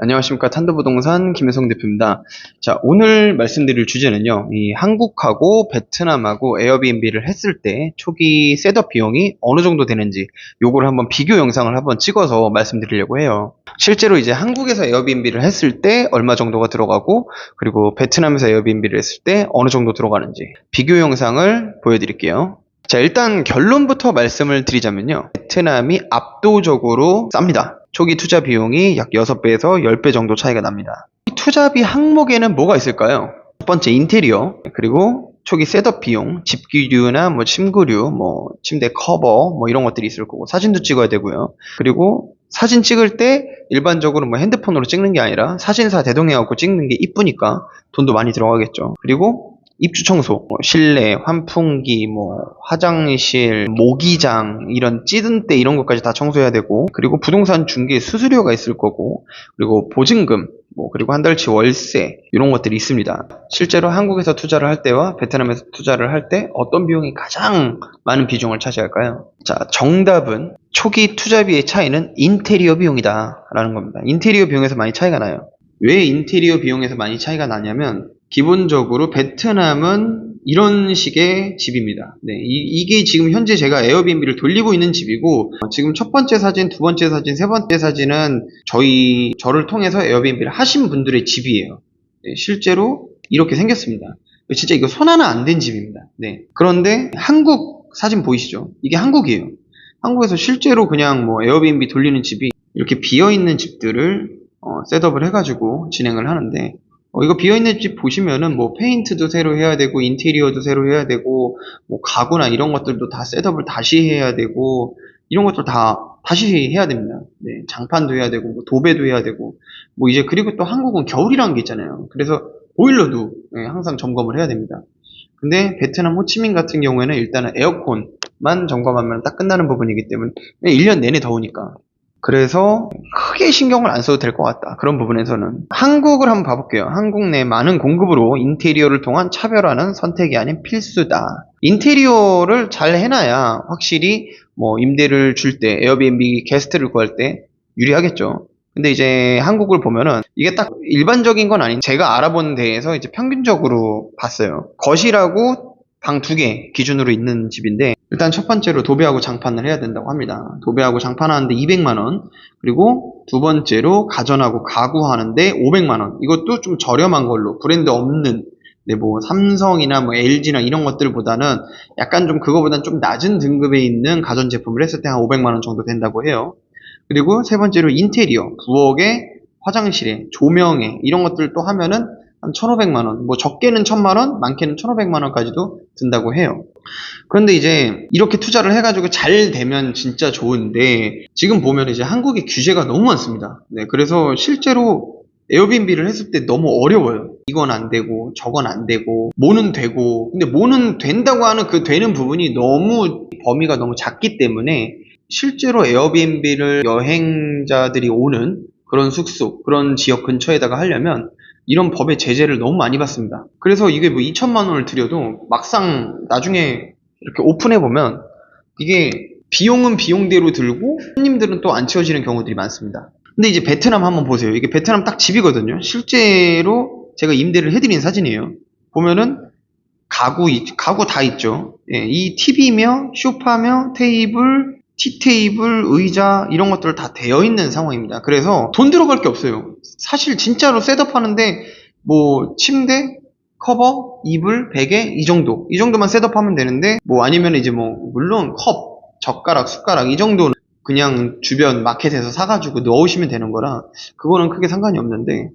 안녕하십니까. 탄도부동산 김혜성 대표입니다. 자, 오늘 말씀드릴 주제는요, 이 한국하고 베트남하고 에어비앤비를 했을 때 초기 셋업 비용이 어느 정도 되는지 요거를 한번 비교 영상을 한번 찍어서 말씀드리려고 해요. 실제로 이제 한국에서 에어비앤비를 했을 때 얼마 정도가 들어가고, 그리고 베트남에서 에어비앤비를 했을 때 어느 정도 들어가는지 비교 영상을 보여드릴게요. 자, 일단 결론부터 말씀을 드리자면요, 베트남이 압도적으로 쌉니다. 초기 투자 비용이 약 6배에서 10배 정도 차이가 납니다. 이 투자비 항목에는 뭐가 있을까요? 첫 번째 인테리어, 그리고 초기 셋업 비용, 집기류나 침구류, 침대 커버, 이런 것들이 있을 거고, 사진도 찍어야 되고요. 그리고 사진 찍을 때 일반적으로 핸드폰으로 찍는 게 아니라 사진사 대동해갖고 찍는 게 이쁘니까 돈도 많이 들어가겠죠. 그리고 입주 청소, 실내, 환풍기, 화장실, 모기장, 이런 찌든 때 이런 것까지 다 청소해야 되고, 그리고 부동산 중개 수수료가 있을 거고, 그리고 보증금, 그리고 한 달치 월세, 이런 것들이 있습니다. 실제로 한국에서 투자를 할 때와 베트남에서 투자를 할 때 어떤 비용이 가장 많은 비중을 차지할까요? 자, 정답은 초기 투자비의 차이는 인테리어 비용이다 라는 겁니다. 인테리어 비용에서 많이 차이가 나요. 왜 인테리어 비용에서 많이 차이가 나냐면, 기본적으로 베트남은 이런 식의 집입니다. 네, 이게 지금 현재 제가 에어비앤비를 돌리고 있는 집이고, 지금 첫 번째 사진, 두 번째 사진, 세 번째 사진은 저를 통해서 에어비앤비를 하신 분들의 집이에요. 네, 실제로 이렇게 생겼습니다. 진짜 이거 손 하나 안 댄 집입니다. 네. 그런데 한국 사진 보이시죠? 이게 한국이에요. 한국에서 실제로 그냥 에어비앤비 돌리는 집이 이렇게 비어있는 집들을 셋업을 해가지고 진행을 하는데, 이거 비어있는 집 보시면은 페인트도 새로 해야 되고, 인테리어도 새로 해야 되고, 가구나 이런 것들도 다 셋업을 다시 해야 되고, 이런 것들 다 다시 해야 됩니다. 네, 장판도 해야 되고, 도배도 해야 되고, 이제 그리고 또 한국은 겨울이라는 게 있잖아요. 그래서 보일러도 항상 점검을 해야 됩니다. 근데 베트남 호치민 같은 경우에는 일단은 에어컨만 점검하면 딱 끝나는 부분이기 때문에 1년 내내 더우니까. 그래서 크게 신경을 안 써도 될 것 같다. 그런 부분에서는. 한국을 한번 봐볼게요. 한국 내 많은 공급으로 인테리어를 통한 차별화는 선택이 아닌 필수다. 인테리어를 잘 해놔야 확실히 임대를 줄 때, 에어비앤비 게스트를 구할 때 유리하겠죠. 근데 이제 한국을 보면은 이게 딱 일반적인 건 아닌, 제가 알아본 데에서 이제 평균적으로 봤어요. 거실하고 방 2개 기준으로 있는 집인데, 일단 첫 번째로 도배하고 장판을 해야 된다고 합니다. 도배하고 장판하는데 200만원, 그리고 두 번째로 가전하고 가구하는데 500만원. 이것도 좀 저렴한 걸로, 브랜드 없는, 삼성이나 LG나 이런 것들보다는 약간 좀 그거보다는 좀 낮은 등급에 있는 가전제품을 했을 때 한 500만원 정도 된다고 해요. 그리고 세 번째로 인테리어, 부엌에, 화장실에, 조명에, 이런 것들 또 하면은 한 1,500만원, 적게는 1,000만원, 많게는 1,500만원까지도 든다고 해요. 그런데 이제 이렇게 투자를 해가지고 잘 되면 진짜 좋은데, 지금 보면 이제 한국의 규제가 너무 많습니다. 네, 그래서 실제로 에어비앤비를 했을 때 너무 어려워요. 이건 안 되고, 저건 안 되고, 뭐는 되고, 근데 뭐는 된다고 하는 그 되는 부분이 너무 범위가 너무 작기 때문에, 실제로 에어비앤비를 여행자들이 오는 그런 숙소, 그런 지역 근처에다가 하려면 이런 법의 제재를 너무 많이 받습니다. 그래서 이게 2천만 원을 들여도 막상 나중에 이렇게 오픈해보면 이게 비용은 비용대로 들고 손님들은 또 안 채워지는 경우들이 많습니다. 근데 이제 베트남 한번 보세요. 이게 베트남 딱 집이거든요. 실제로 제가 임대를 해드린 사진이에요. 보면은 가구 다 있죠. 예, 이 TV며 소파며 테이블, 티테이블, 의자 이런 것들 다 되어 있는 상황입니다. 그래서 돈 들어갈 게 없어요. 사실 진짜로 셋업하는데 침대, 커버, 이불, 베개 이 정도만 셋업하면 되는데, 아니면 이제 물론 컵, 젓가락, 숟가락 이 정도는 그냥 주변 마켓에서 사가지고 넣으시면 되는 거라 그거는 크게 상관이 없는데,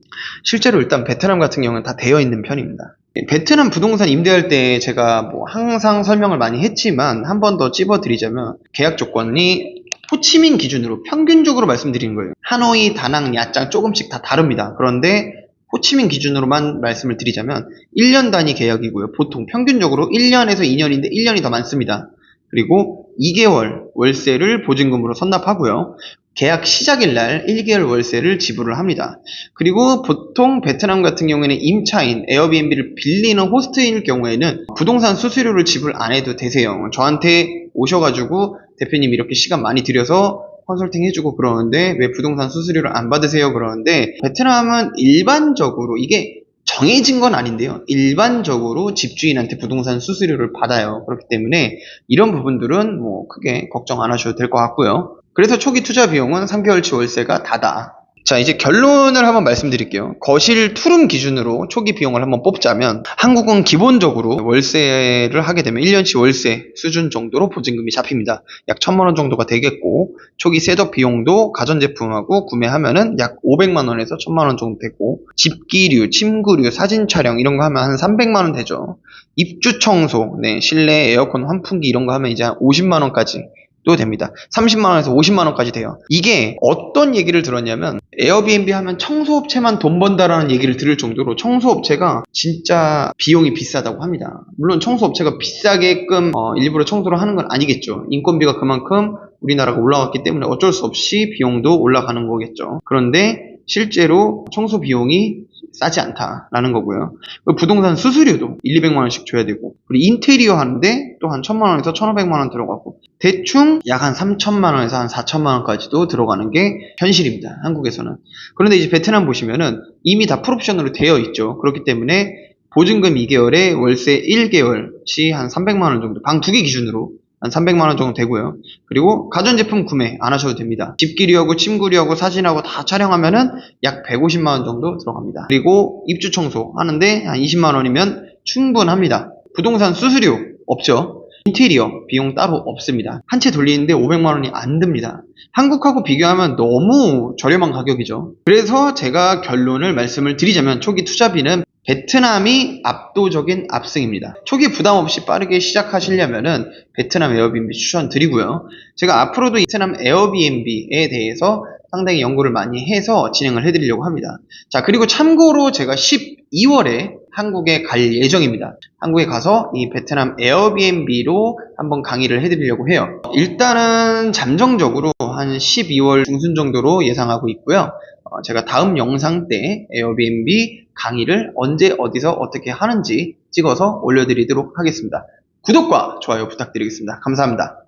실제로 일단 베트남 같은 경우는 다 되어 있는 편입니다. 베트남 부동산 임대할 때 제가 항상 설명을 많이 했지만 한 번 더 찝어드리자면, 계약 조건이 호치민 기준으로 평균적으로 말씀드린 거예요. 하노이, 다낭, 야짱 조금씩 다 다릅니다. 그런데 호치민 기준으로만 말씀을 드리자면 1년 단위 계약이고요. 보통 평균적으로 1년에서 2년인데 1년이 더 많습니다. 그리고 2개월 월세를 보증금으로 선납하고요. 계약 시작일 날 1개월 월세를 지불을 합니다. 그리고 보통 베트남 같은 경우에는 임차인, 에어비앤비를 빌리는 호스트일 경우에는 부동산 수수료를 지불 안 해도 되세요. 저한테 오셔가지고 대표님 이렇게 시간 많이 들여서 컨설팅 해주고 그러는데 왜 부동산 수수료를 안 받으세요? 그러는데 베트남은 일반적으로 이게 정해진 건 아닌데요. 일반적으로 집주인한테 부동산 수수료를 받아요. 그렇기 때문에 이런 부분들은 뭐 크게 걱정 안 하셔도 될 것 같고요. 그래서 초기 투자 비용은 3개월치 월세가 다다. 자, 이제 결론을 한번 말씀드릴게요. 거실 투룸 기준으로 초기 비용을 한번 뽑자면 한국은 기본적으로 월세를 하게 되면 1년치 월세 수준 정도로 보증금이 잡힙니다. 약 1,000만 원 정도가 되겠고 초기 셋업 비용도 가전제품하고 구매하면은 약 500만 원에서 1,000만 원 정도 되고 집기류, 침구류, 사진 촬영 이런 거 하면 한 300만 원 되죠. 입주 청소, 네, 실내 에어컨 환풍기 이런 거 하면 이제 한 50만 원까지 또 됩니다. 30만 원에서 50만 원까지 돼요. 이게 어떤 얘기를 들었냐면 에어비앤비 하면 청소업체만 돈 번다라는 얘기를 들을 정도로 청소업체가 진짜 비용이 비싸다고 합니다. 물론 청소업체가 비싸게끔 일부러 청소를 하는 건 아니겠죠. 인건비가 그만큼 우리나라가 올라갔기 때문에 어쩔 수 없이 비용도 올라가는 거겠죠. 그런데 실제로 청소 비용이 싸지 않다라는 거고요. 부동산 수수료도 1, 200만 원씩 줘야 되고 그리고 인테리어 하는데 또 한 1,000만 원에서 1,500만 원 들어가고 대충 약 한 3,000만 원에서 한 4,000만 원까지도 들어가는 게 현실입니다. 한국에서는. 그런데 이제 베트남 보시면은 이미 다 풀옵션으로 되어 있죠. 그렇기 때문에 보증금 2개월에 월세 1개월치 한 300만 원 정도 방 2개 기준으로 한 300만 원 정도 되고요. 그리고 가전제품 구매 안 하셔도 됩니다. 집기류하고 침구류하고 사진하고 다 촬영하면은 약 150만 원 정도 들어갑니다. 그리고 입주 청소 하는데 한 20만 원이면 충분합니다. 부동산 수수료 없죠. 인테리어 비용 따로 없습니다. 한 채 돌리는데 500만 원이 안 듭니다. 한국하고 비교하면 너무 저렴한 가격이죠. 그래서 제가 결론을 말씀을 드리자면 초기 투자비는 베트남이 압도적인 압승입니다. 초기 부담 없이 빠르게 시작하시려면은 베트남 에어비앤비 추천드리고요. 제가 앞으로도 베트남 에어비앤비에 대해서 상당히 연구를 많이 해서 진행을 해드리려고 합니다. 자, 그리고 참고로 제가 12월에 한국에 갈 예정입니다. 한국에 가서 이 베트남 에어비앤비로 한번 강의를 해드리려고 해요. 일단은 잠정적으로 한 12월 중순 정도로 예상하고 있고요. 제가 다음 영상 때 에어비앤비 강의를 언제 어디서 어떻게 하는지 찍어서 올려드리도록 하겠습니다. 구독과 좋아요 부탁드리겠습니다. 감사합니다.